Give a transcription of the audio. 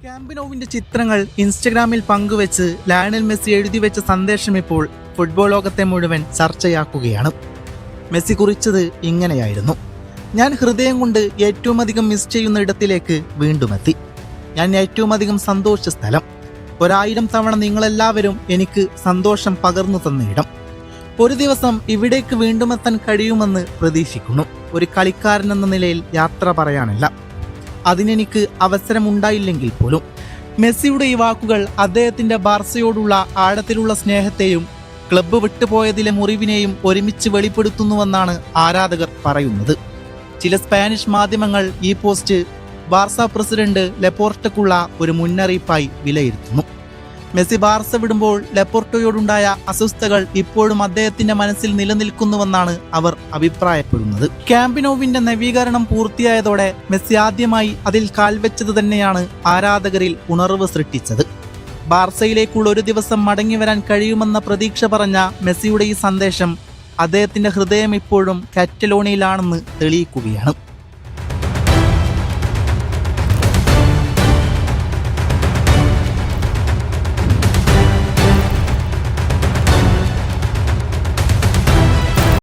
ക്യാമ്പിനോവിന്റെ ചിത്രങ്ങൾ ഇൻസ്റ്റഗ്രാമിൽ പങ്കുവെച്ച് ലയണൽ മെസ്സി എഴുതി വെച്ച സന്ദേശം ഇപ്പോൾ ഫുട്ബോൾ ലോകത്തെ മുഴുവൻ ചർച്ചയാക്കുകയാണ്. മെസ്സി കുറിച്ചത് ഇങ്ങനെയായിരുന്നു: ഞാൻ ഹൃദയം കൊണ്ട് ഏറ്റവും അധികം മിസ് ചെയ്യുന്ന ഇടത്തിലേക്ക് വീണ്ടും എത്തി. ഞാൻ ഏറ്റവും അധികം സന്തോഷിച്ച സ്ഥലം. 1000 തവണ നിങ്ങളെല്ലാവരും എനിക്ക് സന്തോഷം പകർന്നു തന്ന ഇടം. ഒരു ദിവസം ഇവിടേക്ക് വീണ്ടും എത്താൻ കഴിയുമെന്ന് പ്രതീക്ഷിക്കുന്നു. ഒരു കളിക്കാരൻ എന്ന നിലയിൽ യാത്ര പറയാനല്ല, അതിനെനിക്ക് അവസരമുണ്ടായില്ലെങ്കിൽ പോലും. മെസ്സിയുടെ ഈ വാക്കുകൾ അദ്ദേഹത്തിന്റെ ബാർസയോടുള്ള ആഴത്തിലുള്ള സ്നേഹത്തെയും ക്ലബ്ബ് വിട്ടുപോയതിലെ മുറിവിനെയും ഒരുമിച്ച് വെളിപ്പെടുത്തുന്നുവെന്നാണ് ആരാധകർ പറയുന്നത്. ചില സ്പാനിഷ് മാധ്യമങ്ങൾ ഈ പോസ്റ്റ് ബാർസ പ്രസിഡന്റ് ലെപ്പോർട്ടയ്ക്കുള്ള ഒരു മുന്നറിയിപ്പായി വിലയിരുത്തുന്നു. മെസ്സി ബാർസ വിടുമ്പോൾ ലെപ്പോർട്ടോയോടുണ്ടായ അസ്വസ്ഥതകൾ ഇപ്പോഴും അദ്ദേഹത്തിന്റെ മനസ്സിൽ നിലനിൽക്കുന്നുവെന്നാണ് അവർ അഭിപ്രായപ്പെടുന്നത്. ക്യാമ്പിനോവിന്റെ നവീകരണം പൂർത്തിയായതോടെ മെസ്സി ആദ്യമായി അതിൽ കാൽവെച്ചത് തന്നെയാണ് ആരാധകരിൽ ഉണർവ് സൃഷ്ടിച്ചത്. ബാർസയിലേക്കുള്ള ഒരു ദിവസം മടങ്ങി വരാൻ കഴിയുമെന്ന പ്രതീക്ഷ പറഞ്ഞ മെസ്സിയുടെ ഈ സന്ദേശം അദ്ദേഹത്തിന്റെ ഹൃദയം ഇപ്പോഴും കാറ്റലോണിയയിലാണെന്ന് തെളിയിക്കുകയാണ്.